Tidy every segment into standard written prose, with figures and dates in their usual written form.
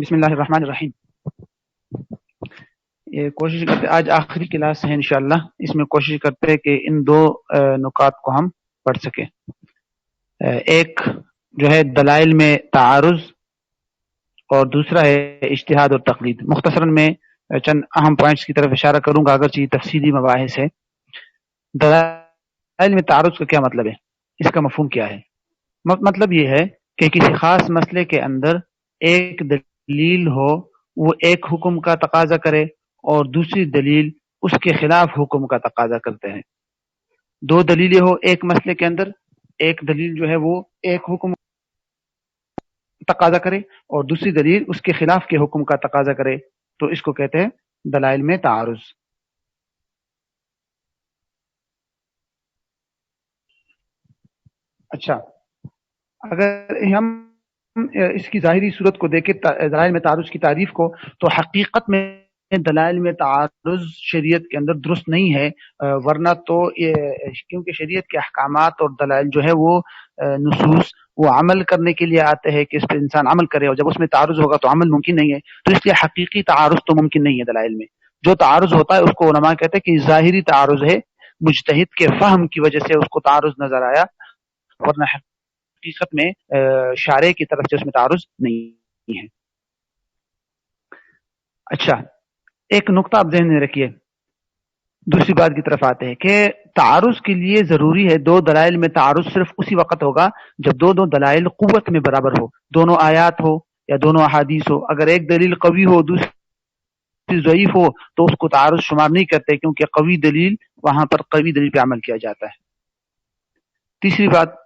بسم اللہ الرحمن الرحیم. یہ کوشش کرتے آج آخری کلاس ہے انشاءاللہ، اس میں کوشش کرتے ہیں کہ ان دو نکات کو ہم پڑھ سکیں. ایک جو ہے دلائل میں تعارض اور دوسرا ہے اجتہاد اور تقلید. مختصراً میں چند اہم پوائنٹس کی طرف اشارہ کروں گا اگرچہ تفصیلی مباحث ہے. دلائل میں تعارض کا کیا مطلب ہے، اس کا مفہوم کیا ہے؟ مطلب یہ ہے کہ کسی خاص مسئلے کے اندر ایک دلیل ہو وہ ایک حکم کا تقاضا کرے اور دوسری دلیل اس کے خلاف حکم کا تقاضا کرتے ہیں. دو دلیلیں ہو ایک مسئلے کے اندر، ایک دلیل جو ہے وہ ایک حکم تقاضا کرے اور دوسری دلیل اس کے خلاف کے حکم کا تقاضا کرے، تو اس کو کہتے ہیں دلائل میں تعارض. اچھا، اگر ہم اس کی ظاہری صورت کو دیکھیں دلائل میں تعارض کی تعریف کو، تو حقیقت میں دلائل میں تعارض شریعت کے اندر درست نہیں ہے، ورنہ تو کیونکہ شریعت کے احکامات اور دلائل جو ہے وہ نصوص وہ عمل کرنے کے لیے آتے ہیں کہ اس پہ انسان عمل کرے، اور جب اس میں تعارض ہوگا تو عمل ممکن نہیں ہے. تو اس لیے حقیقی تعارض تو ممکن نہیں ہے دلائل میں. جو تعارض ہوتا ہے اس کو علماء کہتے ہیں کہ ظاہری تعارض ہے، مجتہد کے فہم کی وجہ سے اس کو تعارض نظر آیا، ورنہ حقیقت میں شارع کی طرف سے اس میں تعارض نہیں ہے. اچھا، ایک نقطہ آپ ذہن میں رکھیے، دوسری بات کی طرف آتے ہیں کہ تعارض کے لیے ضروری ہے دو دلائل میں تعارض صرف اسی وقت ہوگا جب دو دلائل قوت میں برابر ہو، دونوں آیات ہو یا دونوں احادیث ہو. اگر ایک دلیل قوی ہو دوسری ضعیف ہو تو اس کو تعارض شمار نہیں کرتے، کیونکہ قوی دلیل وہاں پر قوی دلیل پہ عمل کیا جاتا ہے. تیسری بات،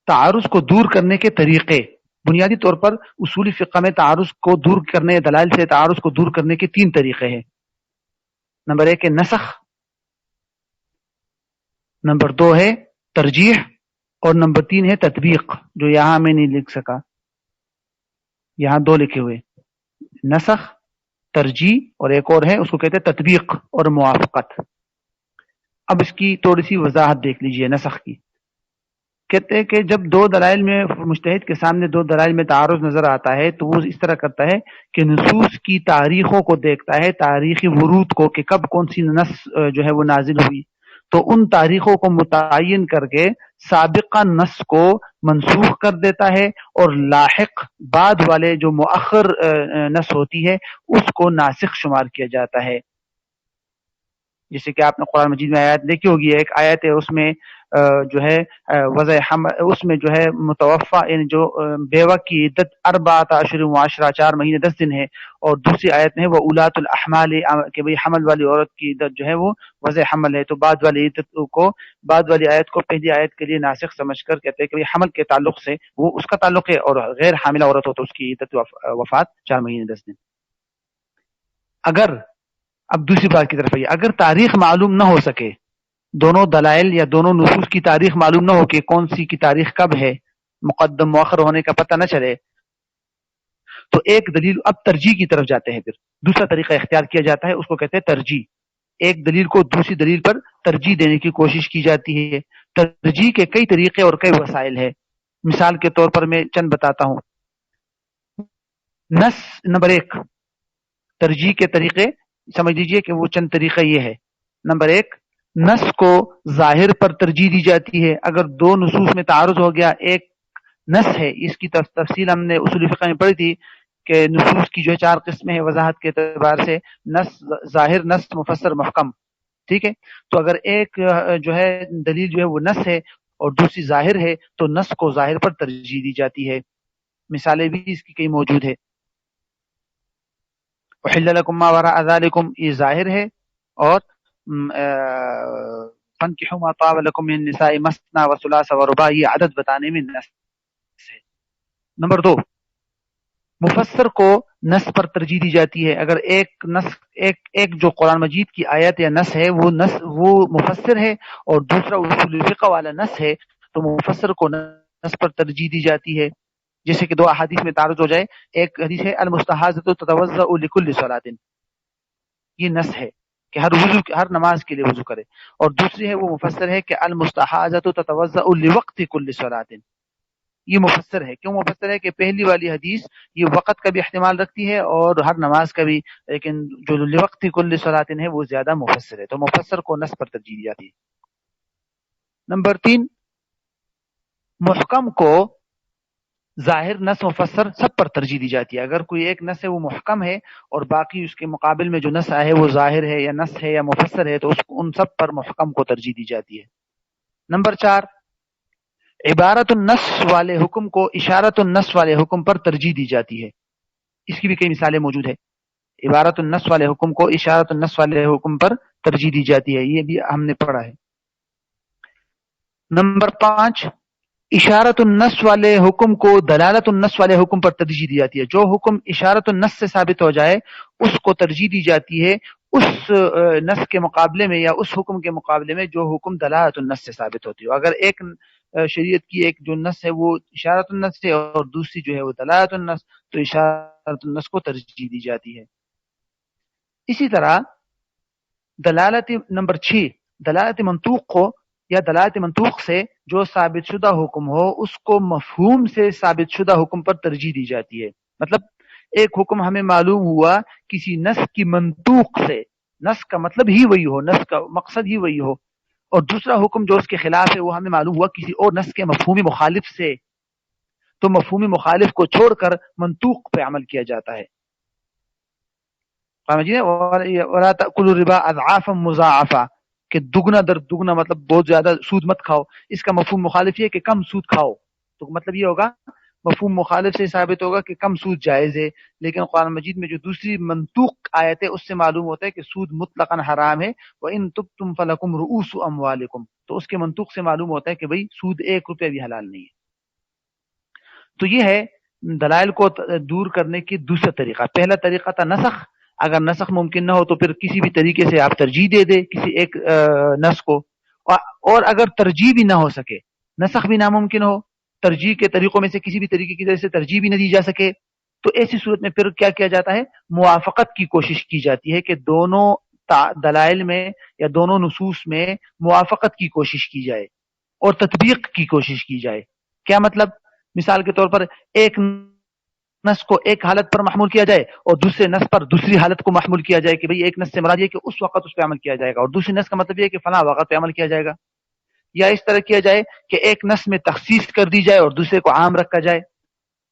تعارض کو دور کرنے کے طریقے. بنیادی طور پر اصولی فقہ میں تعارض کو دور کرنے، دلائل سے تعارض کو دور کرنے کے تین طریقے ہیں. نمبر ایک ہے نسخ، نمبر دو ہے ترجیح، اور نمبر تین ہے تطبیق، جو یہاں میں نہیں لکھ سکا، یہاں دو لکھے ہوئے، نسخ، ترجیح، اور ایک اور ہے اس کو کہتے ہیں تطبیق اور موافقت. اب اس کی تھوڑی سی وضاحت دیکھ لیجئے. نسخ کی کہتے ہیں کہ جب دو دلائل میں مجتہد کے سامنے دو دلائل میں تعارض نظر آتا ہے تو وہ اس طرح کرتا ہے کہ نصوص کی تاریخوں کو دیکھتا ہے، تاریخی ورود کو، کہ کب کون سی نص جو ہے وہ نازل ہوئی، تو ان تاریخوں کو متعین کر کے سابقہ نص کو منسوخ کر دیتا ہے، اور لاحق بعد والے جو مؤخر نص ہوتی ہے اس کو ناسخ شمار کیا جاتا ہے. جیسے کہ آپ نے قرآن مجید میں آیات دیکھی ہوگی، ایک آیت ہے اس میں جو ہے وضع حمل، اس میں جو ہے متوفا یعنی جو بیوہ کی عدت 4 اشہر و عشرہ، 4 مہینے 10 دن ہے، اور دوسری آیت میں ہے وہ اولاۃ الاحمال، کہ بھئی حمل والی عورت کی عدت جو ہے وہ وضع حمل ہے. تو بعد والی عدت کو، بعد والی آیت کو پہلی آیت کے لیے ناسخ سمجھ کر کہتے ہیں کہ حمل کے تعلق سے وہ اس کا تعلق ہے، اور غیر حاملہ عورت ہو تو اس کی عدت وفات 4 مہینے 10 دن. اگر اب دوسری بات کی طرف آئیے، اگر تاریخ معلوم نہ ہو سکے، دونوں دلائل یا دونوں نصوص کی تاریخ معلوم نہ ہو کہ کون سی کی تاریخ کب ہے، مقدم مؤخر ہونے کا پتہ نہ چلے، تو ایک دلیل، اب ترجیح کی طرف جاتے ہیں. پھر دوسرا طریقہ اختیار کیا جاتا ہے، اس کو کہتے ہیں ترجیح. ایک دلیل کو دوسری دلیل پر ترجیح دینے کی کوشش کی جاتی ہے. ترجیح کے کئی طریقے اور کئی وسائل ہیں. مثال کے طور پر میں چند بتاتا ہوں. نص، نمبر ایک، ترجیح کے طریقے سمجھ لیجئے کہ وہ چند طریقہ یہ ہے. نمبر ایک، نص کو ظاہر پر ترجیح دی جاتی ہے. اگر دو نصوص میں تعارض ہو گیا، ایک نص ہے، اس کی تفصیل ہم نے اصول فقہ میں پڑھی تھی کہ نصوص کی جو ہے 4 قسمیں ہیں وضاحت کے اعتبار سے، نص، ظاہر، نص، مفسر، محکم. ٹھیک ہے، تو اگر ایک جو ہے دلیل جو ہے وہ نص ہے اور دوسری ظاہر ہے تو نص کو ظاہر پر ترجیح دی جاتی ہے. مثالیں بھی اس کی کئی موجود ہے. احل لکم ما وراء ذالکم، یہ ظاہر ہے، اور فانکحوا ما طاب لکم من النساء مثنى وثلاث ورباع، یہ عدد بتانے میں نص ہے. نمبر دو، مفسر کو نص پر ترجیح دی جاتی ہے. اگر ایک نص، ایک جو قرآن مجید کی آیت یا نص ہے وہ مفسر ہے، اور دوسرا اصول فقہ والا نص ہے، تو مفسر کو نص پر ترجیح دی جاتی ہے. جیسے کہ دو احادیث میں تعارض ہو جائے، ایک حدیث ہے المستحاضۃ تتوضأ لکل صلاۃ، یہ نص ہے کہ ہر نماز کے لیے وضو کرے، اور دوسری ہے وہ مفسر ہے کہ المستحاضۃ تتوضأ لوقت کل صلاۃ، یہ مفسر ہے. کیوں مفسر ہے؟ کہ پہلی والی حدیث یہ وقت کا بھی احتمال رکھتی ہے اور ہر نماز کا بھی، لیکن جو لوقت کل صلاۃ ہے وہ زیادہ مفسر ہے، تو مفسر کو نص پر ترجیح دی جاتی ہے. نمبر 3، محکم کو ظاہر نص مفسر سب پر ترجیح دی جاتی ہے. اگر کوئی ایک نص ہے وہ محکم ہے اور باقی اس کے مقابل میں جو نص ہے وہ ظاہر ہے یا نص ہے یا مفسر ہے، تو ان سب پر محکم کو ترجیح دی جاتی ہے. نمبر 4، عبارت النص والے حکم کو اشارت النص والے حکم پر ترجیح دی جاتی ہے. اس کی بھی کئی مثالیں موجود ہیں. عبارت النص والے حکم کو اشارت النص والے حکم پر ترجیح دی جاتی ہے، یہ بھی ہم نے پڑھا ہے. نمبر 5، اشارت النص والے حکم کو دلالت النص والے حکم پر ترجیح دی جاتی ہے. جو حکم اشارت النص سے ثابت ہو جائے اس کو ترجیح دی جاتی ہے اس نص کے مقابلے میں یا اس حکم کے مقابلے میں جو حکم دلالت النص سے ثابت ہوتی ہو. اگر ایک شریعت کی ایک جو نص ہے وہ اشارت النص ہے اور دوسری جو ہے وہ دلالت النص، تو اشارت النص کو ترجیح دی جاتی ہے. اسی طرح دلالت نمبر 6، دلالت منطوق کو یا دلالت منطوق سے جو ثابت شدہ حکم ہو اس کو مفہوم سے ثابت شدہ حکم پر ترجیح دی جاتی ہے. مطلب ایک حکم ہمیں معلوم ہوا کسی نص کی منطوق سے، نص کا مطلب ہی وہی ہو، نص کا مقصد ہی وہی ہو، اور دوسرا حکم جو اس کے خلاف ہے وہ ہمیں معلوم ہوا کسی اور نص کے مفہومی مخالف سے، تو مفہومی مخالف کو چھوڑ کر منطوق پہ عمل کیا جاتا ہے. وَلَا تَأْكُلُوا الرِّبَا أَضْعَافًا مُضَاعَفًا، کہ دگنا در دگنا مطلب بہت زیادہ سود مت کھاؤ. اس کا مفہوم مخالف یہ کہ کم سود کھاؤ، تو مطلب یہ ہوگا مفہوم مخالف سے ثابت ہوگا کہ کم سود جائز ہے. لیکن قرآن مجید میں جو دوسری منطوق آیت ہے اس سے معلوم ہوتا ہے کہ سود مطلقاً حرام ہے. وَإِن تُبْتُمْ فَلَكُمْ رُؤُوسُ أَمْوَالِكُمْ، تو اس کے منطوق سے معلوم ہوتا ہے کہ بھئی سود 1 روپے بھی حلال نہیں ہے. تو یہ ہے دلائل کو دور کرنے کی دوسرا طریقہ. پہلا طریقہ تھا نسخ. اگر نسخ ممکن نہ ہو تو پھر کسی بھی طریقے سے آپ ترجیح دے دے کسی ایک نص کو، اور اگر ترجیح بھی نہ ہو سکے، نسخ بھی ناممکن ہو، ترجیح کے طریقوں میں سے کسی بھی طریقے کی طرح سے ترجیح بھی نہ دی جا سکے، تو ایسی صورت میں پھر کیا کیا جاتا ہے؟ موافقت کی کوشش کی جاتی ہے کہ دونوں دلائل میں یا دونوں نصوص میں موافقت کی کوشش کی جائے اور تطبیق کی کوشش کی جائے. کیا مطلب؟ مثال کے طور پر ایک نص کو ایک حالت پر محمول کیا جائے اور دوسرے نص پر دوسری حالت کو محمول کیا جائے کہ بھئی ایک نص سے مراد یہ کہ اس وقت اس پہ عمل کیا جائے گا، اور دوسری نص کا مطلب یہ کہ فلاں وقت پہ عمل کیا جائے گا. یا اس طرح کیا جائے کہ ایک نص میں تخصیص کر دی جائے اور دوسرے کو عام رکھا جائے،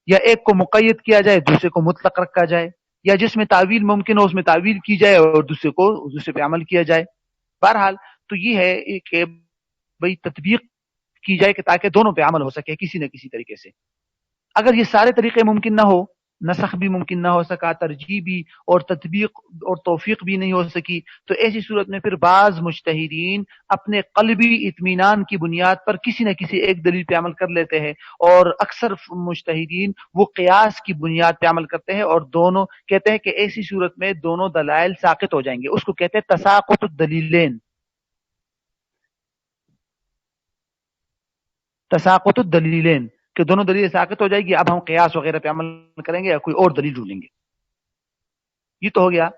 یا ایک کو مقید کیا جائے دوسرے کو مطلق رکھا جائے، یا جس میں تعویل ممکن ہو اس میں تعویل کی جائے اور دوسرے پہ عمل کیا جائے. بہرحال تو یہ ہے کہ بھئی تطبیق کی جائے کہ تاکہ دونوں پہ عمل ہو سکے کسی نہ کسی طریقے سے. اگر یہ سارے طریقے ممکن نہ ہو، نسخ بھی ممکن نہ ہو سکا، ترجیح بھی اور تطبیق اور توفیق بھی نہیں ہو سکی، تو ایسی صورت میں پھر بعض مجتہدین اپنے قلبی اطمینان کی بنیاد پر کسی نہ کسی ایک دلیل پہ عمل کر لیتے ہیں، اور اکثر مجتہدین وہ قیاس کی بنیاد پہ عمل کرتے ہیں اور دونوں کہتے ہیں کہ ایسی صورت میں دونوں دلائل ساقط ہو جائیں گے. اس کو کہتے ہیں تساقط الدلیلین. تساقط الدلیلین کہ دونوں دلیل ساقط ہو جائے گی، اب ہم قیاس وغیرہ پہ عمل کریں گے یا کوئی اور دلیل ڈھونڈیں گے. یہ تو ہو گیا،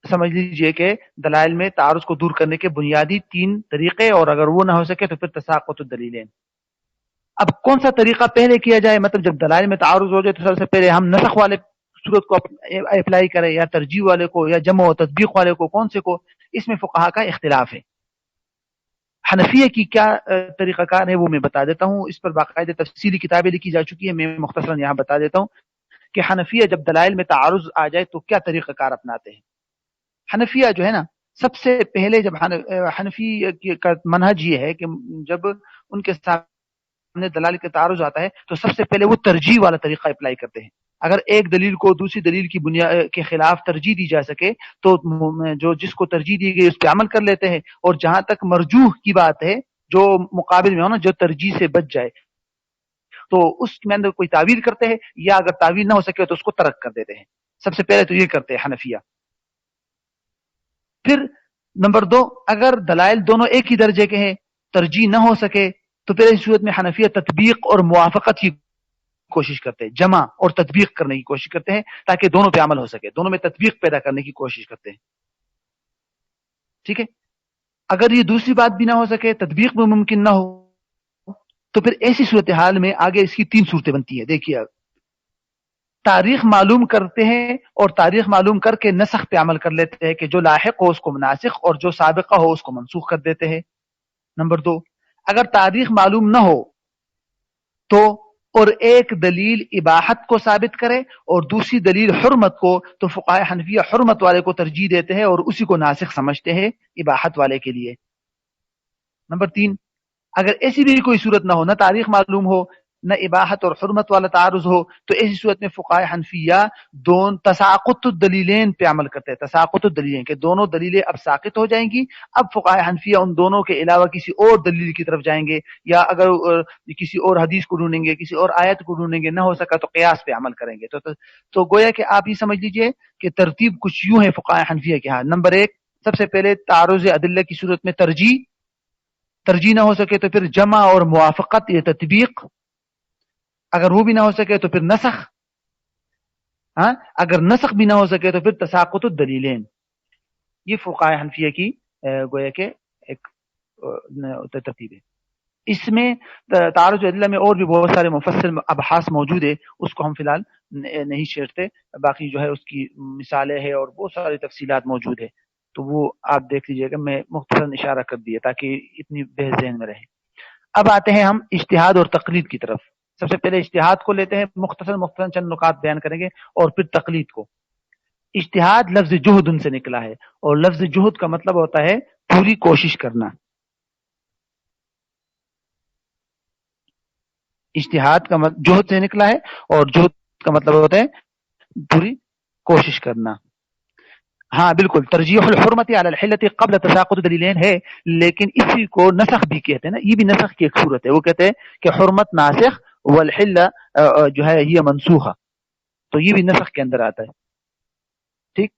سمجھ لیجئے کہ دلائل میں تعارض کو دور کرنے کے بنیادی 3 طریقے، اور اگر وہ نہ ہو سکے تو پھر تساقط الدلیلین. اب کون سا طریقہ پہلے کیا جائے؟ مطلب جب دلائل میں تعارض ہو جائے تو سب سے پہلے ہم نسخ والے صورت کو اپلائی کریں یا ترجیح والے کو یا جمع و تطبیق والے کو، کون سے کو؟ اس میں فقہا کا اختلاف ہے. حنفیہ کی کیا طریقہ کار ہے وہ میں بتا دیتا ہوں. اس پر باقاعدہ تفصیلی کتابیں لکھی جا چکی ہیں، میں مختصراً یہاں بتا دیتا ہوں کہ حنفیہ جب دلائل میں تعارض آ جائے تو کیا طریقہ کار اپناتے ہیں. حنفیہ جو ہے نا، سب سے پہلے جب حنفی کا منہج یہ ہے کہ جب ان کے سامنے دلائل کا تعارض آتا ہے تو سب سے پہلے وہ ترجیح والا طریقہ اپلائی کرتے ہیں. اگر ایک دلیل کو دوسری دلیل کی بنیاد کے خلاف ترجیح دی جا سکے تو جو جس کو ترجیح دی گئی اس پہ عمل کر لیتے ہیں، اور جہاں تک مرجوح کی بات ہے جو مقابل میں ہو نا، جو ترجیح سے بچ جائے، تو اس میں اندر کوئی تعویل کرتے ہیں، یا اگر تعویل نہ ہو سکے تو اس کو ترک کر دیتے ہیں. سب سے پہلے تو یہ کرتے ہیں حنفیہ. پھر نمبر 2، اگر دلائل دونوں ایک ہی درجے کے ہیں، ترجیح نہ ہو سکے، تو پھر اس صورت میں حنفیہ تطبیق اور موافقت کی کوشش کرتے ہیں، جمع اور تطبیق کرنے کی کوشش کرتے ہیں تاکہ دونوں پہ عمل ہو سکے، دونوں میں تطبیق پیدا کرنے کی کوشش کرتے ہیں. ٹھیک ہے. اگر یہ دوسری بات بھی نہ ہو سکے، تطبیق بھی ممکن نہ ہو، تو پھر ایسی صورتحال میں آگے اس کی 3 صورتیں بنتی ہیں. دیکھیے اب تاریخ معلوم کرتے ہیں اور تاریخ معلوم کر کے نسخ پہ عمل کر لیتے ہیں کہ جو لاحق ہو اس کو ناسخ اور جو سابقہ ہو اس کو منسوخ کر دیتے ہیں. نمبر 2، اگر تاریخ معلوم نہ ہو تو اور ایک دلیل اباحت کو ثابت کرے اور دوسری دلیل حرمت کو، تو فقہائے حنفیہ حرمت والے کو ترجیح دیتے ہیں اور اسی کو ناسخ سمجھتے ہیں اباحت والے کے لیے. نمبر 3، اگر ایسی بھی کوئی صورت نہ ہو، نہ تاریخ معلوم ہو نہ اباحت اور حرمت والا تعارض ہو، تو ایسی صورت میں فقہائے حنفیہ دون تساقط الدلیلین پہ عمل کرتے ہیں. تساقط الدلیلین کہ دونوں دلیلیں اب ساقط ہو جائیں گی، اب فقہائے حنفیہ ان دونوں کے علاوہ کسی اور دلیل کی طرف جائیں گے، یا اگر کسی اور حدیث کو ڈھونڈیں گے، کسی اور آیت کو ڈھونڈیں گے، نہ ہو سکا تو قیاس پہ عمل کریں گے. تو گویا کہ آپ یہ سمجھ لیجئے کہ ترتیب کچھ یوں ہے فقہائے حنفیہ کے ہاں. نمبر 1، سب سے پہلے تعارض ادلہ کی صورت میں ترجیح نہ ہو سکے تو پھر جمع اور موافقت یا تطبیق، اگر وہ بھی نہ ہو سکے تو پھر نسخ، اگر نسخ بھی نہ ہو سکے تو پھر تساقط الدلیلین. یہ فقہائے حنفیہ کی گویا کہ ایک ترتیب ہے. اس میں تعارض ادلہ میں اور بھی بہت سارے مفصل ابحاث موجود ہے، اس کو ہم فی الحال نہیں چھیڑتے، باقی جو ہے اس کی مثالیں ہیں اور بہت ساری تفصیلات موجود ہے، تو وہ آپ دیکھ لیجئے گا. میں مختصر اشارہ کر دیا تاکہ اتنی بحث ذہن میں رہے. اب آتے ہیں ہم اجتہاد اور تقلید کی طرف. سب سے پہلے اجتہاد کو لیتے ہیں، مختصر چند نکات بیان کریں گے، اور پھر تقلید کو. اجتہاد لفظ جہد ان سے نکلا ہے، اور لفظ جہد کا مطلب ہوتا ہے پوری کوشش کرنا. اجتہاد کا جہد سے نکلا ہے، اور جہد کا مطلب ہوتا ہے پوری کوشش کرنا. ہاں بالکل، ترجیح الحرمت علی الحلۃ قبل تساقط دلیلین ہے، لیکن اسی کو نسخ بھی کہتے ہیں نا، یہ بھی نسخ کی ایک صورت ہے. وہ کہتے ہیں کہ حرمت ناسخ والحلہ جو ہے یہ منسوخہ، تو یہ بھی نسخ کے اندر آتا ہے. ٹھیک،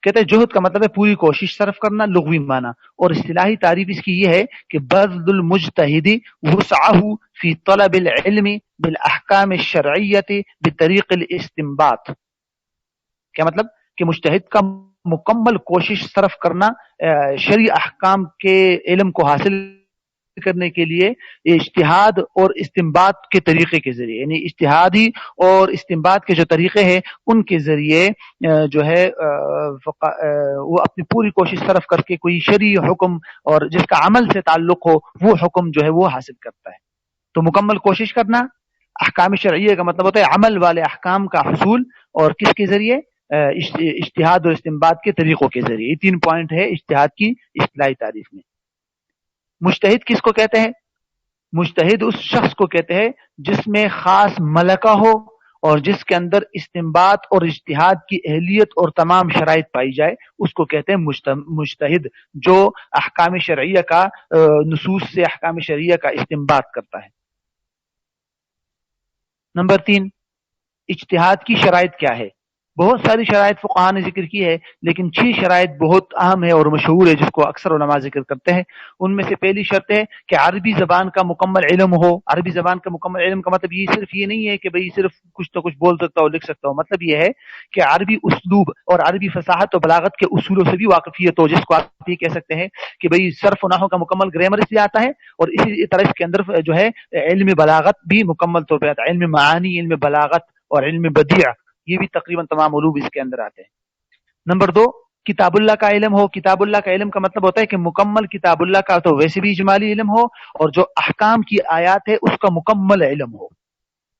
کہتے ہیں جہد کا مطلب ہے پوری کوشش صرف کرنا، لغوی معنی، اور اصطلاحی تعریف اس کی یہ ہے کہ بذل المجتہد وسعہ فی طلب العلم بالاحکام الشرعیۃ بطریق الاستنباط. کیا مطلب؟ کہ مجتہد کا مکمل کوشش صرف کرنا شرعی احکام کے علم کو حاصل کرنے کے لیے اجتہاد اور استنباط کے طریقے کے ذریعے، یعنی اجتہادی اور استنباط کے جو طریقے ہیں ان کے ذریعے جو ہے وہ اپنی پوری کوشش صرف کر کے کوئی شرعی حکم اور جس کا عمل سے تعلق ہو وہ حکم جو ہے وہ حاصل کرتا ہے. تو مکمل کوشش کرنا، احکام شرعیہ کا مطلب ہوتا ہے عمل والے احکام کا حصول، اور کس کے ذریعے؟ اجتہاد اور استنباط کے طریقوں کے ذریعے. یہ 3 پوائنٹ ہے اجتہاد کی اصطلاحی تعریف میں. مجتہد کس کو کہتے ہیں؟ مجتہد اس شخص کو کہتے ہیں جس میں خاص ملکہ ہو اور جس کے اندر استنباط اور اجتہاد کی اہلیت اور تمام شرائط پائی جائے، اس کو کہتے ہیں مجتہد، جو احکام شرعیہ کا نصوص سے احکام شرعیہ کا استنباط کرتا ہے. نمبر 3، اجتہاد کی شرائط کیا ہے؟ بہت ساری شرائط فقہاء نے ذکر کی ہے، لیکن 6 شرائط بہت اہم ہے اور مشہور ہے جس کو اکثر علماء ذکر کرتے ہیں. ان میں سے پہلی شرط ہے کہ عربی زبان کا مکمل علم ہو. عربی زبان کا مکمل علم کا مطلب یہ صرف یہ نہیں ہے کہ بھئی صرف کچھ تو کچھ بول سکتا ہو لکھ سکتا ہو، مطلب یہ ہے کہ عربی اسلوب اور عربی فصاحت و بلاغت کے اصولوں سے بھی واقفیت ہو، جس کو آپ یہ کہہ سکتے ہیں کہ بھئی صرف و نحو کا مکمل گرامر اس لیے آتا ہے، اور اسی طرح اس کے اندر جو ہے علم بلاغت بھی مکمل طور پہ آتا ہے، علم معانی، علم بلاغت اور علم بدیع، یہ بھی تقریباً تمام علوم اس کے اندر آتے ہیں. نمبر 2، کتاب اللہ کا علم ہو. کتاب اللہ کا علم کا مطلب ہوتا ہے کہ مکمل کتاب اللہ کا تو ویسے بھی اجمالی علم ہو، اور جو احکام کی آیات ہے اس کا مکمل علم ہو.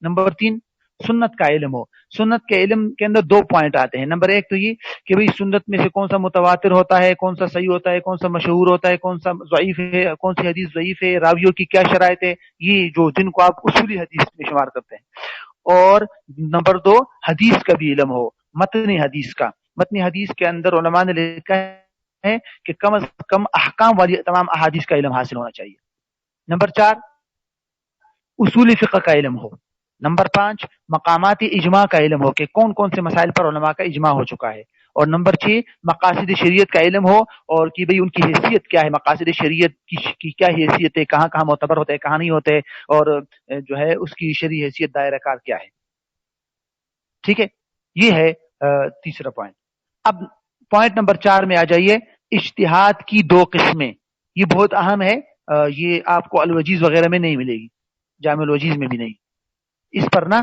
نمبر 3، سنت کا علم ہو. سنت کے علم کے اندر 2 پوائنٹ آتے ہیں. نمبر 1 تو یہ کہ بھئی سنت میں سے کون سا متواتر ہوتا ہے، کون سا صحیح ہوتا ہے، کون سا مشہور ہوتا ہے، کون سا ضعیف ہے، کون سی حدیث ضعیف ہے، راویوں کی کیا شرائط ہے، یہ جو جن کو آپ اصولی حدیث میں شمار کرتے ہیں. اور نمبر 2، حدیث کا بھی علم ہو، متن حدیث کا. متن حدیث کے اندر علماء نے لکھا ہے کہ کم از کم احکام والی تمام احادیث کا علم حاصل ہونا چاہیے. نمبر 4، اصول فقہ کا علم ہو. نمبر 5، مقامات اجماع کا علم ہو کہ کون کون سے مسائل پر علماء کا اجماع ہو چکا ہے. اور نمبر 6، مقاصد شریعت کا علم ہو، اور کہ بھئی ان کی حیثیت کیا ہے، مقاصد شریعت کی کیا حیثیت ہے، کہاں کہاں معتبر ہوتے ہیں، کہاں نہیں ہوتے، اور جو ہے اس کی شرعی حیثیت دائرہ کار کیا ہے. ٹھیک ہے، یہ ہے تیسرا پوائنٹ. اب پوائنٹ نمبر 4 میں آ جائیے. اجتہاد کی 2 قسمیں، یہ بہت اہم ہے یہ آپ کو الوجیز وغیرہ میں نہیں ملے گی، جامع الوجیز میں بھی نہیں. اس پر نا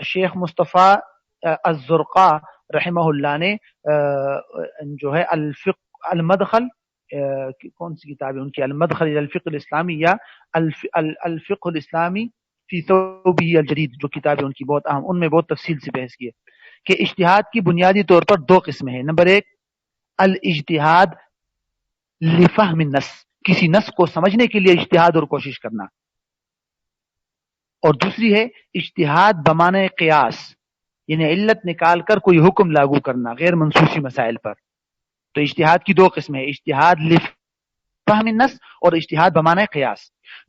شیخ مصطفیٰ الزرقا رحمہ اللہ نے جو ہے الفقہ المدخل، کون سی کتاب ہے ان کی، المدخل الى الفقہ الاسلامی یا الفقہ الاسلامی فی ثوبہ الجدید، جو کتاب ہے ان کی بہت اہم، ان میں بہت تفصیل سے بحث کی ہے کہ اجتہاد کی بنیادی طور پر دو قسمیں ہیں. نمبر ایک الاجتہاد لفہم النص، کسی نص کو سمجھنے کے لیے اجتہاد اور کوشش کرنا، اور دوسری ہے اجتہاد بمعنی قیاس، یعنی علت نکال کر کوئی حکم لاگو کرنا غیر منصوصی مسائل پر. تو اجتہاد کی دو قسمیں ہیں، اجتہاد لفہم النص اور اجتہاد بمعنی قیاس.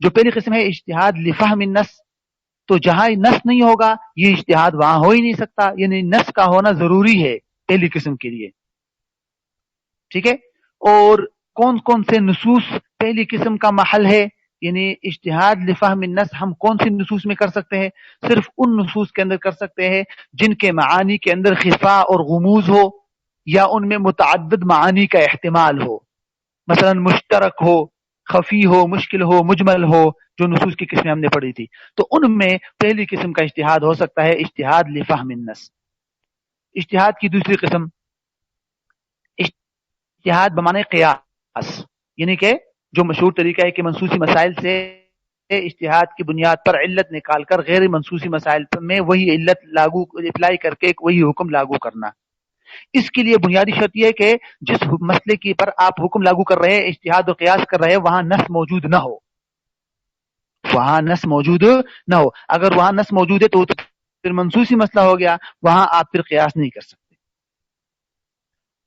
جو پہلی قسم ہے اجتہاد لفہم النص، تو جہاں نص نہیں ہوگا یہ اجتہاد وہاں ہو ہی نہیں سکتا، یعنی نص کا ہونا ضروری ہے پہلی قسم کے لیے. ٹھیک ہے. اور کون کون سے نصوص پہلی قسم کا محل ہے، یعنی اجتہاد لفہم النص ہم کون سی نصوص میں کر سکتے ہیں؟ صرف ان نصوص کے اندر کر سکتے ہیں جن کے معانی کے اندر خفا اور غموض ہو، یا ان میں متعدد معانی کا احتمال ہو، مثلا مشترک ہو، خفی ہو، مشکل ہو، مجمل ہو، جو نصوص کی قسمیں ہم نے پڑھی تھی. تو ان میں پہلی قسم کا اجتہاد ہو سکتا ہے اجتہاد لفہم النص. اجتہاد کی دوسری قسم اجتہاد بمعنی قیاس، یعنی کہ جو مشہور طریقہ ہے کہ منصوصی مسائل سے اجتہاد کی بنیاد پر علت نکال کر غیر منصوصی مسائل میں وہی علت لاگو اپلائی کر کے وہی حکم لاگو کرنا. اس کے لیے بنیادی شرط یہ ہے کہ جس مسئلے کی پر آپ حکم لاگو کر رہے ہیں، اجتہاد و قیاس کر رہے ہیں، وہاں نص موجود نہ ہو، وہاں نص موجود نہ ہو. اگر وہاں نص موجود ہے تو پھر منصوصی مسئلہ ہو گیا، وہاں آپ پھر قیاس نہیں کر سکتے.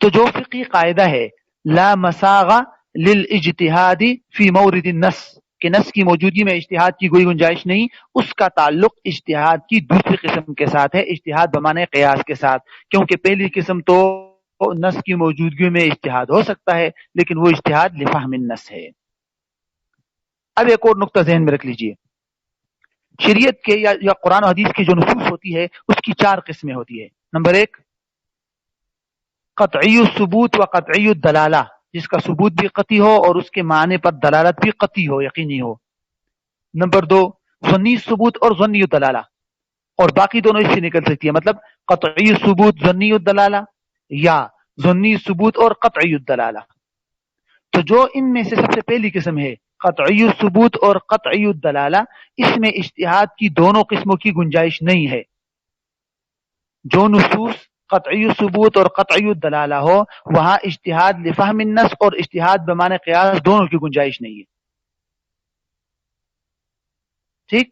تو جو فقہی قاعدہ ہے لا مساغ للاجتہاد فی مورد النص، کہ نص کی موجودگی میں اجتہاد کی کوئی گنجائش نہیں، اس کا تعلق اجتہاد کی دوسری قسم کے ساتھ ہے، اجتہاد بمعنی قیاس کے ساتھ. کیونکہ پہلی قسم تو نص کی موجودگی میں اجتہاد ہو سکتا ہے، لیکن وہ اجتہاد لفہم النص ہے. اب ایک اور نقطہ ذہن میں رکھ لیجئے، شریعت کے یا قرآن و حدیث کی جو نصوص ہوتی ہے اس کی چار قسمیں ہوتی ہے. نمبر ایک قطعی الثبوت و قطعی الدلالہ، جس کا ثبوت بھی قطعی ہو اور اس کے معنی پر دلالت بھی قطعی ہو، یقینی ہو. نمبر دو ظنی ثبوت اور ظنی الدلالہ، اور باقی دونوں اس سے نکل سکتی ہے، مطلب قطعی ثبوت ظنی الدلالہ یا ظنی ثبوت اور قطعی الدلالہ. تو جو ان میں سے سب سے پہلی قسم ہے قطعی الثبوت اور قطعی الدلالہ، اس میں اجتہاد کی دونوں قسموں کی گنجائش نہیں ہے. جو نصوص قطعی الثبوت اور قطعی الدلالہ ہو وہاں اجتہاد لفہم النص اور اجتہاد بمعنی قیاس دونوں کی گنجائش نہیں ہے. ٹھیک.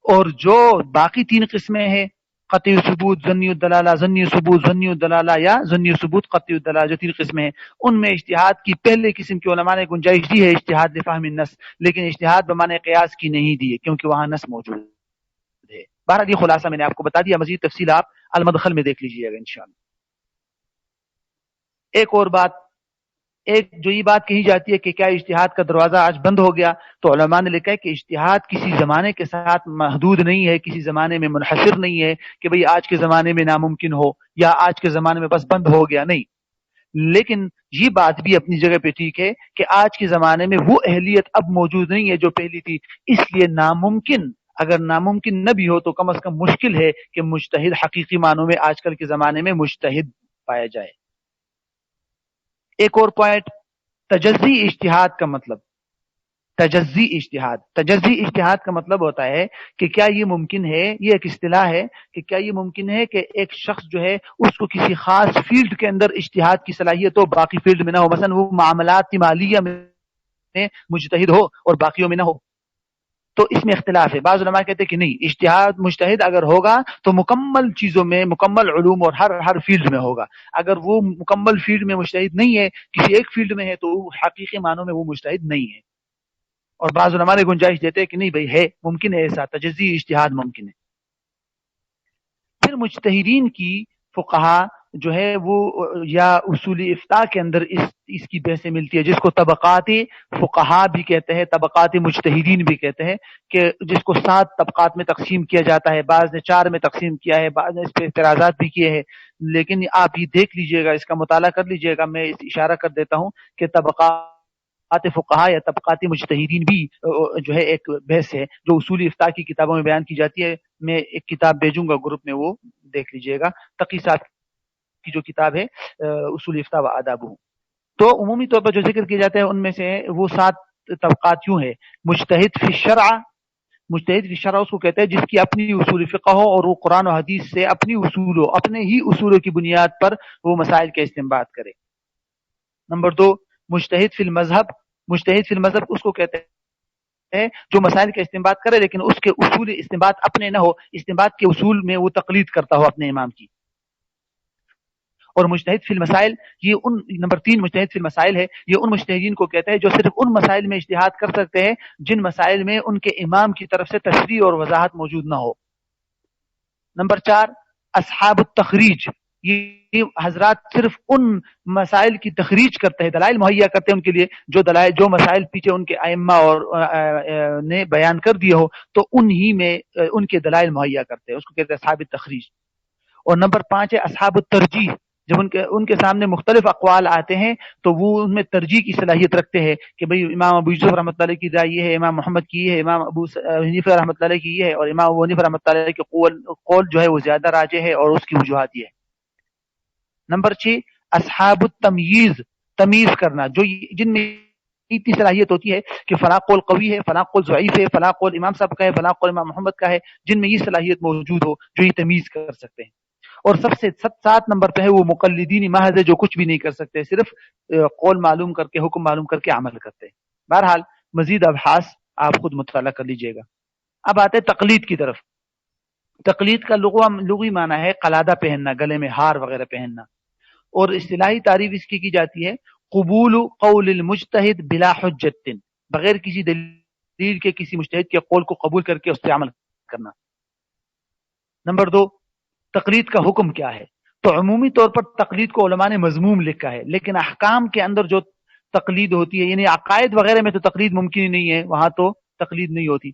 اور جو باقی تین قسمیں ہیں قطعی ثبوت ظنی الدلالہ، ظنی ثبوت ظنی الدلالہ یا ظنی ثبوت قطعی الدلالہ، جو تین قسمیں ہیں ان میں اجتہاد کی پہلے قسم کی علماء نے گنجائش دی ہے اجتہاد لفہم النص، لیکن اجتہاد بمعنی قیاس کی نہیں دی ہے کیونکہ وہاں نص موجود ہے. بہرحال یہ خلاصہ میں نے آپ کو بتا دیا، مزید تفصیل آپ المدخل میں دیکھ لیجیے گا انشاءاللہ. ایک اور بات، ایک جو یہ بات کہی جاتی ہے کہ کیا اجتہاد کا دروازہ آج بند ہو گیا، تو علماء نے لکھا ہے کہ اجتہاد کسی زمانے کے ساتھ محدود نہیں ہے، کسی زمانے میں منحصر نہیں ہے کہ بھئی آج کے زمانے میں ناممکن ہو یا آج کے زمانے میں بس بند ہو گیا، نہیں. لیکن یہ بات بھی اپنی جگہ پہ ٹھیک ہے کہ آج کے زمانے میں وہ اہلیت اب موجود نہیں ہے جو پہلی تھی، اس لیے ناممکن، اگر ناممکن نہ بھی ہو تو کم از کم مشکل ہے کہ مجتہد حقیقی معنوں میں آج کل کے زمانے میں مجتہد پایا جائے. ایک اور پوائنٹ، تجزی اجتہاد کا مطلب، تجزی اجتہاد، تجزی اجتہاد کا مطلب ہوتا ہے کہ کیا یہ ممکن ہے، یہ ایک اصطلاح ہے کہ کیا یہ ممکن ہے کہ ایک شخص جو ہے اس کو کسی خاص فیلڈ کے اندر اجتہاد کی صلاحیت ہو باقی فیلڈ میں نہ ہو، مثلا وہ معاملات مالیہ میں مجتہد ہو اور باقیوں میں نہ ہو. تو اس میں اختلاف ہے. بعض علماء کہتے ہیں کہ نہیں، اجتہاد مجتہد اگر ہوگا تو مکمل چیزوں میں، مکمل علوم اور ہر فیلڈ میں ہوگا. اگر وہ مکمل فیلڈ میں مجتہد نہیں ہے، کسی ایک فیلڈ میں ہے، تو حقیقی معنوں میں وہ مجتہد نہیں ہے. اور بعض علماء نے گنجائش دیتے ہیں کہ نہیں بھائی ہے، ممکن ہے ایسا تجزی اجتہاد ممکن ہے. پھر مجتہدین کی فقہا جو ہے وہ یا اصول افتاء کے اندر اس کی بحثیں ملتی ہے، جس کو طبقات فقہا بھی کہتے ہیں، طبقات مجتہدین بھی کہتے ہیں، کہ جس کو 7 طبقات میں تقسیم کیا جاتا ہے. بعض نے 4 میں تقسیم کیا ہے، بعض نے اس پہ اعتراضات بھی کیے ہیں. لیکن آپ یہ دیکھ لیجئے گا، اس کا مطالعہ کر لیجئے گا. میں اشارہ کر دیتا ہوں کہ طبقات فقہا یا طبقات مجتہدین بھی جو ہے ایک بحث ہے جو اصول افتاء کی کتابوں میں بیان کی جاتی ہے. میں ایک کتاب بھیجوں گا گروپ میں، وہ دیکھ لیجئے گا، تقی صاحب کی جو کتاب ہے اصول افتاء و آداب. تو عمومی طور پر جو ذکر کیے جاتے ہیں ان میں سے وہ 7 طبقات یوں ہے: مجتہد فی الشرع. مجتہد فی الشرع اس کو کہتے ہیں جس کی اپنی اصول فقہ ہو اور وہ قرآن و حدیث سے اپنے ہی اصولوں کی بنیاد پر وہ مسائل کا استنباط کرے. نمبر 2، مجتہد فی المذہب. مجتہد فی المذہب اس کو کہتے ہیں جو مسائل کا استنباط کرے لیکن اس کے اصول استنباط اپنے نہ ہو، استنباط کے اصول میں وہ تقلید کرتا ہو اپنے امام کی. اور مجتہد فی المسائل، یہ نمبر 3 مجتہد فی المسائل ہے، یہ ان مجتہدین کو کہتا ہے جو صرف ان مسائل میں اجتہاد کر سکتے ہیں جن مسائل میں ان کے امام کی طرف سے تشریح اور وضاحت موجود نہ ہو. نمبر 4، اصحاب التخریج. یہ حضرات صرف ان مسائل کی تخریج کرتے ہیں، دلائل مہیا کرتے ہیں ان کے لیے جو مسائل پیچھے ان کے ائمہ اور نے بیان کر دیے ہو، تو انہی میں ان کے دلائل مہیا کرتے ہیں، اس کو کہتے ہیں اصحاب التخریج. اور نمبر 5 ہے اصحاب الترجیح. جب ان کے سامنے مختلف اقوال آتے ہیں تو وہ ان میں ترجیح کی صلاحیت رکھتے ہیں کہ بھئی امام ابو یوسف رحمۃ اللہ علیہ کی رائے یہ ہے، امام محمد کی یہ ہے، امام ابو حنیفہ رحمۃ اللہ علیہ کی یہ ہے، اور امام ابو حنیفہ رحمۃ اللہ علیہ کے قول جو ہے وہ زیادہ راجح ہے اور اس کی وجوہات یہ ہے. نمبر 6، اصحاب التمییز. تمیز کرنا، جن میں اتنی صلاحیت ہوتی ہے کہ فلاں قول قوی ہے، فلاں قول ضعیف ہے، فلاں قول امام صاحب کا ہے، فلاں قول امام محمد کا ہے، جن میں یہ صلاحیت موجود ہو جو یہ تمیز کر سکتے ہیں. اور سب سے 7 نمبر پہ ہے وہ مقلدین محض ہے جو کچھ بھی نہیں کر سکتے، صرف قول معلوم کر کے، حکم معلوم کر کے عمل کرتے ہیں. بہرحال مزید ابحاث آپ خود مطالعہ کر لیجئے گا. اب آتے ہیں تقلید کی طرف. تقلید کا لغوی معنی ہے قلادہ پہننا، گلے میں ہار وغیرہ پہننا، اور اصطلاحی تعریف اس کی جاتی ہے قبول قول المجتہد بلا حجت، بغیر کسی دلیل کے کسی مجتہد کے قول کو قبول کر کے اس پہ عمل کرنا. نمبر 2، تقلید کا حکم کیا ہے؟ تو عمومی طور پر تقلید کو علماء نے مذموم لکھا ہے، لیکن احکام کے اندر جو تقلید ہوتی ہے، یعنی عقائد وغیرہ میں تو تقلید ممکن ہی نہیں ہے، وہاں تو تقلید نہیں ہوتی،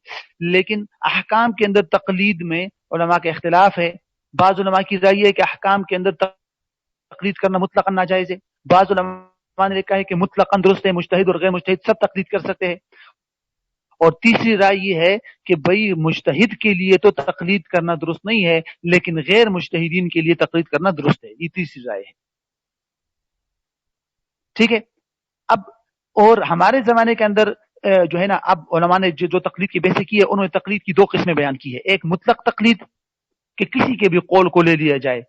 لیکن احکام کے اندر تقلید میں علماء کا اختلاف ہے. بعض علماء کی رائے ہے کہ احکام کے اندر تقلید کرنا مطلقاً ناجائز ہے. بعض علماء نے لکھا ہے کہ مطلقاً درست ہے، مجتہد اور غیر مجتہد سب تقلید کر سکتے ہیں. اور تیسری رائے یہ ہے کہ بھئی مجتہد کے لیے تو تقلید کرنا درست نہیں ہے، لیکن غیر مجتہدین کے لیے تقلید کرنا درست ہے. یہ تیسری رائے ہے. ٹھیک ہے. اب اور ہمارے زمانے کے اندر جو ہے نا، اب علماء نے جو تقلید کی بحث کی ہے، انہوں نے تقلید کی 2 قسمیں بیان کی ہے. ایک مطلق تقلید کہ کسی کے بھی قول کو لے لیا جائے،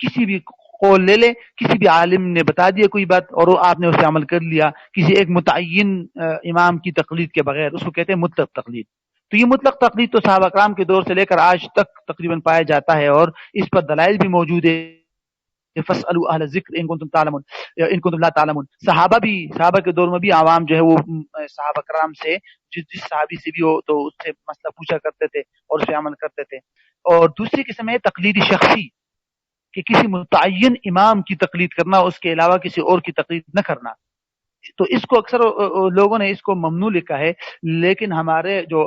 کسی بھی قول لے لے، کسی بھی عالم نے بتا دیا کوئی بات اور آپ نے اس سے عمل کر لیا کسی ایک متعین امام کی تقلید کے بغیر، اس کو کہتے ہیں مطلق تقلید. تو یہ مطلق تقلید تو صحابہ کرام کے دور سے لے کر آج تک تقریباً پایا جاتا ہے، اور اس پر دلائل بھی موجود ہے. فَاسْأَلُوا أَهْلَ الذِّكْرِ إِن كُنتُمْ تَعْلَمُونَ إِن كُنتُمْ لَا تَعْلَمُونَ. صحابہ کے دور میں بھی عوام جو ہے وہ صحابہ کرام سے جس صحابی سے بھی ہو تو اس سے مسئلہ پوچھا کرتے تھے اور اس پہ عمل کرتے تھے. اور دوسری قسم ہے تقلید شخصی، کہ کسی متعین امام کی تقلید کرنا، اس کے علاوہ کسی اور کی تقلید نہ کرنا. تو اس کو اکثر لوگوں نے اس کو ممنوع لکھا ہے، لیکن ہمارے جو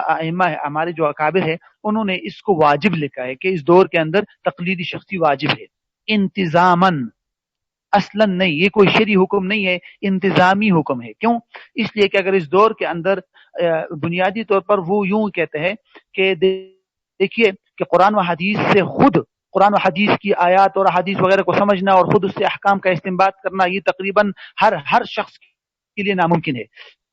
ائمہ ہے، ہمارے جو اکابر ہے، انہوں نے اس کو واجب لکھا ہے کہ اس دور کے اندر تقلید شخصی واجب ہے انتظاماً. اصلا نہیں، یہ کوئی شرعی حکم نہیں ہے، انتظامی حکم ہے. کیوں؟ اس لیے کہ اگر اس دور کے اندر بنیادی طور پر وہ یوں کہتے ہیں کہ دیکھیے کہ قرآن و حدیث کی آیات اور حدیث وغیرہ کو سمجھنا اور خود اس سے احکام کا استنباط کرنا، یہ تقریباً ہر شخص کے لیے ناممکن ہے.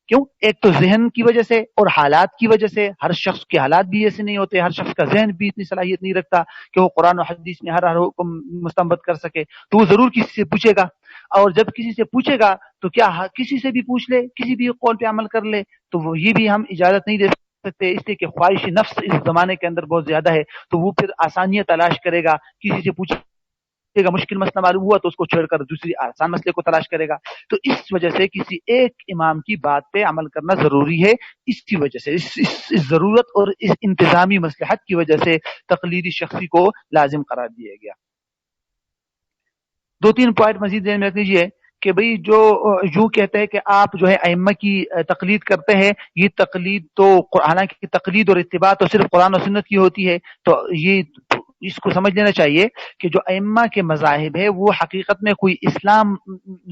کیوں؟ ایک تو ذہن کی وجہ سے اور حالات کی وجہ سے. ہر شخص کے حالات بھی ایسے نہیں ہوتے، ہر شخص کا ذہن بھی اتنی صلاحیت نہیں رکھتا کہ وہ قرآن و حدیث میں ہر حکم مستنبط کر سکے. تو وہ ضرور کسی سے پوچھے گا، اور جب کسی سے پوچھے گا تو کیا کسی سے بھی پوچھ لے، کسی بھی قول پہ عمل کر لے، تو وہ یہ بھی ہم اجازت نہیں دے سکتے، اس لیے کہ خواہش نفس اس زمانے کے اندر بہت زیادہ ہے. تو وہ پھر آسانیاں تلاش کرے گا، کسی سے پوچھے گا، مشکل مسئلہ معلوم ہوا تو اس کو چھوڑ کر دوسری آسان مسئلے کو تلاش کرے گا. تو اس وجہ سے کسی ایک امام کی بات پہ عمل کرنا ضروری ہے. اس کی وجہ سے اس ضرورت اور اس انتظامی مصلحت کی وجہ سے تقلیدی شخصی کو لازم قرار دیا گیا. 2-3 پوائنٹ مزید ذہن میں رکھ لیجیے کہ بھئی جو یوں کہتے ہیں کہ آپ جو ہے ائمہ کی تقلید کرتے ہیں، یہ تقلید تو حالانکہ تقلید اور اتباع تو صرف قرآن و سنت کی ہوتی ہے، تو یہ اس کو سمجھ لینا چاہیے کہ جو ائمہ کے مذاہب ہے وہ حقیقت میں کوئی اسلام،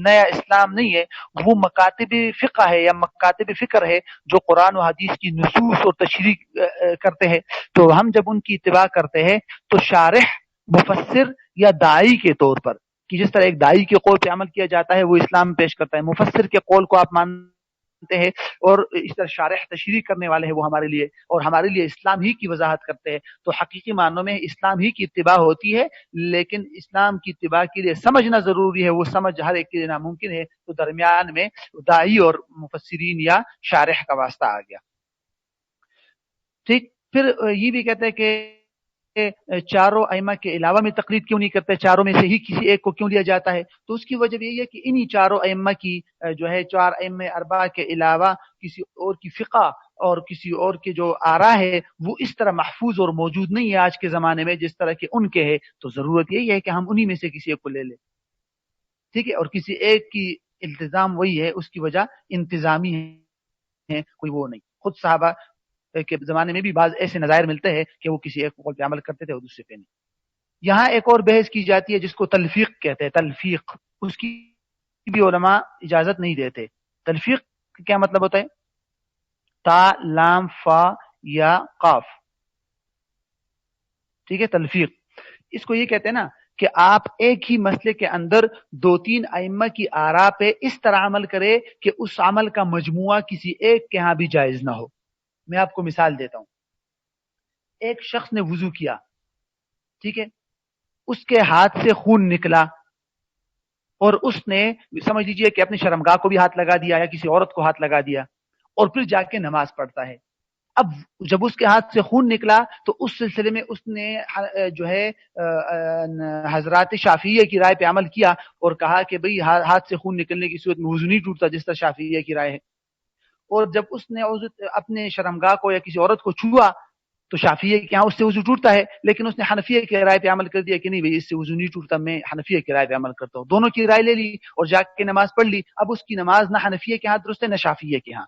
نیا اسلام نہیں ہے، وہ مکاتب فقہ ہے یا مکاتب فکر ہے جو قرآن و حدیث کی نصوص اور تشریح کرتے ہیں. تو ہم جب ان کی اتباع کرتے ہیں تو شارح، مفسر یا داعی کے طور پر، کہ جس طرح ایک داعی کے قول پہ عمل کیا جاتا ہے وہ اسلام پیش کرتا ہے، مفسر کے قول کو آپ مانتے ہیں، اور اس طرح شارح تشریح کرنے والے ہیں وہ ہمارے لیے، اور ہمارے لیے اسلام ہی کی وضاحت کرتے ہیں. تو حقیقی معنوں میں اسلام ہی کی اتباع ہوتی ہے، لیکن اسلام کی اتباع کے لیے سمجھنا ضروری ہے، وہ سمجھ ہر ایک کے لیے ناممکن ہے. تو درمیان میں داعی اور مفسرین یا شارح کا واسطہ آ گیا. ٹھیک. پھر یہ بھی کہتے ہیں کہ چاروں ائمہ کے علاوہ میں تقلید کیوں نہیں کرتے، چاروں میں سے ہی کسی ایک کو کیوں لیا جاتا ہے؟ تو اس کی وجہ یہی ہے کہ انہی چاروں ائمہ کی جو ہے، چار ائمہ اربعہ کے علاوہ کسی اور کی فقہ اور کسی اور کے جو آراء ہے وہ اس طرح محفوظ اور موجود نہیں ہے آج کے زمانے میں جس طرح کہ ان کے ہے. تو ضرورت یہی ہے کہ ہم انہی میں سے کسی ایک کو لے لیں. ٹھیک ہے. اور کسی ایک کی التزام وہی ہے، اس کی وجہ انتظامی ہے، کوئی وہ نہیں. خود صحابہ کے زمانے میں بھی بعض ایسے نظائر ملتے ہیں کہ وہ کسی ایک قول پہ عمل کرتے تھے اور دوسرے پہ نہیں. یہاں ایک اور بحث کی جاتی ہے جس کو تلفیق کہتے ہیں. تلفیق، اس کی بھی علماء اجازت نہیں دیتے. تلفیق کیا مطلب ہوتا ہے؟ تا، لام، فا یا قاف. ٹھیک ہے. تلفیق اس کو یہ کہتے ہیں نا کہ آپ ایک ہی مسئلے کے اندر دو تین ائمہ کی آراء پہ اس طرح عمل کرے کہ اس عمل کا مجموعہ کسی ایک کے ہاں بھی جائز نہ ہو. میں آپ کو مثال دیتا ہوں. ایک شخص نے وضو کیا، ٹھیک ہے، اس کے ہاتھ سے خون نکلا اور اس نے سمجھ لیجئے کہ اپنی شرمگاہ کو بھی ہاتھ لگا دیا یا کسی عورت کو ہاتھ لگا دیا اور پھر جا کے نماز پڑھتا ہے. اب جب اس کے ہاتھ سے خون نکلا تو اس سلسلے میں اس نے جو ہے حضرات شافعیہ کی رائے پہ عمل کیا اور کہا کہ بھئی ہاتھ سے خون نکلنے کی صورت میں وضو نہیں ٹوٹتا جس طرح شافعیہ کی رائے ہے. اور جب اس نے اپنے شرمگاہ کو یا کسی عورت کو چھوا تو شافعیہ کے یہاں اس سے وضو ٹوٹتا ہے، لیکن اس نے حنفیہ کی رائے پہ عمل کر دیا کہ نہیں بھئی اس سے وضو نہیں ٹوٹتا، میں حنفیہ کی رائے پہ عمل کرتا ہوں. دونوں کی رائے لے لی اور جا کے نماز پڑھ لی. اب اس کی نماز نہ حنفیہ کے ہاں درست ہے نہ شافعیہ کے ہاں.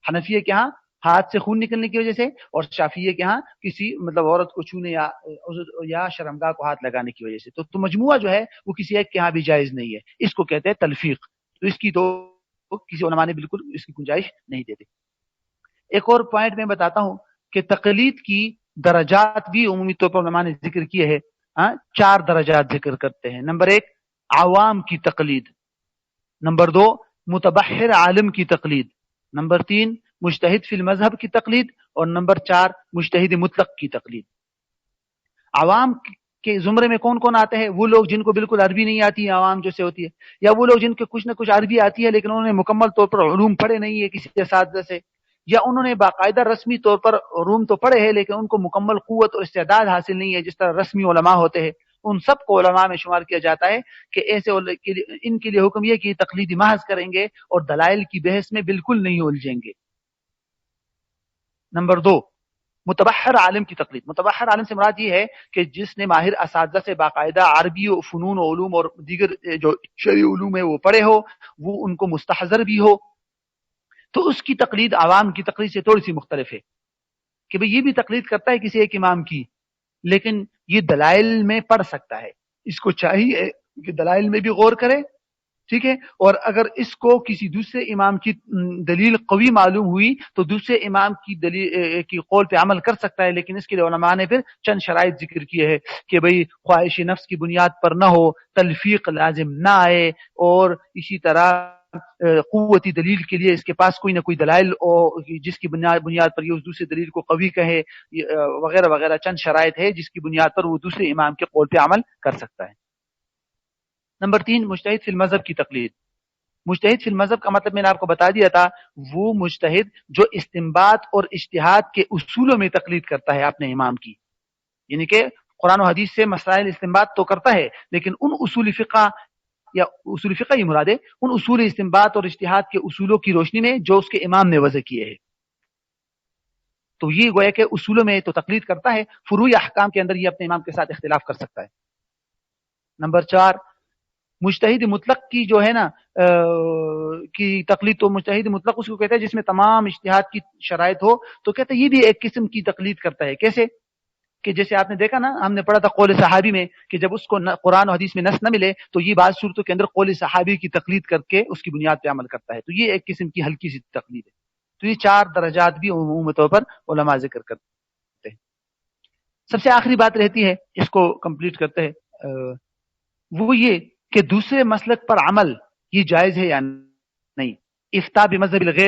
حنفیہ کے ہاں ہاتھ سے خون نکلنے کی وجہ سے، اور شافعیہ کے ہاں کسی مطلب عورت کو چھونے یا شرمگاہ کو ہاتھ لگانے کی وجہ سے. تو مجموعہ جو ہے وہ کسی ایک کے ہاں بھی جائز نہیں ہے. اس کو کہتے ہیں تلفیق. تو اس کی تو کسی علماء نے بالکل اس کی گنجائش نہیں دیتے. ایک اور پوائنٹ میں بتاتا ہوں کہ تقلید کی درجات بھی عمومی طور پر علماء نے ذکر کیے ہیں. 4 درجات ذکر کرتے ہیں. نمبر 1 عوام کی تقلید، نمبر 2 متبحر عالم کی تقلید، نمبر 3 مجتہد فی المذہب کی تقلید، اور نمبر 4 مجتہد مطلق کی تقلید. عوام کے زمرے میں کون کون آتے ہیں؟ وہ لوگ جن کو بالکل عربی نہیں آتی ہے، عوام جیسے ہوتی ہے، یا وہ لوگ جن کے کچھ نہ کچھ عربی آتی ہے لیکن انہوں نے مکمل طور پر علوم پڑھے نہیں ہے کسی اساتذہ سے، یا انہوں نے باقاعدہ رسمی طور پر علوم تو پڑھے ہیں لیکن ان کو مکمل قوت اور استعداد حاصل نہیں ہے جس طرح رسمی علماء ہوتے ہیں. ان سب کو علماء میں شمار کیا جاتا ہے کہ ایسے ان کے لیے حکم یہ کہ تقلیدی محض کریں گے اور دلائل کی بحث میں بالکل نہیں الجھیں گے. نمبر 2 متبحر عالم کی تقلید. متبحر عالم سے مراد یہ ہے کہ جس نے ماہر اساتذہ سے باقاعدہ عربی و فنون و علوم اور دیگر جو شرعی علوم ہے وہ پڑھے ہو، وہ ان کو مستحضر بھی ہو. تو اس کی تقلید عوام کی تقلید سے تھوڑی سی مختلف ہے کہ بھئی یہ بھی تقلید کرتا ہے کسی ایک امام کی، لیکن یہ دلائل میں پڑھ سکتا ہے. اس کو چاہیے کہ دلائل میں بھی غور کرے، ٹھیک ہے، اور اگر اس کو کسی دوسرے امام کی دلیل قوی معلوم ہوئی تو دوسرے امام کی دلیل کی قول پہ عمل کر سکتا ہے. لیکن اس کے لیے علماء نے پھر چند شرائط ذکر کیے ہیں کہ بھئی خواہش نفس کی بنیاد پر نہ ہو، تلفیق لازم نہ آئے، اور اسی طرح قوتی دلیل کے لیے اس کے پاس کوئی نہ کوئی دلائل جس کی بنیاد پر یہ اس دوسرے دلیل کو قوی کہے، وغیرہ وغیرہ. چند شرائط ہے جس کی بنیاد پر وہ دوسرے امام کے قول پہ عمل کر سکتا ہے. نمبر 3 مجتہد فی المذہب کی تقلید. مجتہد فی المذہب کا مطلب میں نے آپ کو بتا دیا تھا، وہ مجتہد جو استنباط اور اجتہاد کے اصولوں میں تقلید کرتا ہے اپنے امام کی، یعنی کہ قرآن و حدیث سے مسائل استنباط تو کرتا ہے لیکن ان اصول فقہ، یا اصول فقہ یہ مراد ہے ان اصول استنباط اور اجتہاد کے اصولوں کی روشنی میں جو اس کے امام نے وضع کیے ہیں. تو یہ گویا کہ اصولوں میں تو تقلید کرتا ہے، فروعی احکام کے اندر یہ اپنے امام کے ساتھ اختلاف کر سکتا ہے. نمبر 4 مجتہد مطلق کی جو ہے نا کی تقلید. تو مجتہد مطلق اس کو کہتے ہیں جس میں تمام اجتہاد کی شرائط ہو. تو کہتے ہیں یہ بھی ایک قسم کی تقلید کرتا ہے. کیسے؟ کہ جیسے آپ نے دیکھا نا، ہم نے پڑھا تھا قول صحابی میں کہ جب اس کو قرآن و حدیث میں نص نہ ملے تو یہ بعض صورتوں کے اندر قول صحابی کی تقلید کر کے اس کی بنیاد پہ عمل کرتا ہے، تو یہ ایک قسم کی ہلکی سی تقلید ہے۔ تو یہ 4 درجات بھی عمومی طور پر علماء ذکر کرتے ہیں۔ سب سے آخری بات رہتی ہے، اس کو کمپلیٹ کرتے ہیں، وہ یہ کہ دوسرے مسلک پر عمل یہ جائز ہے یا نہیں۔ افتاء بمذہب الغیر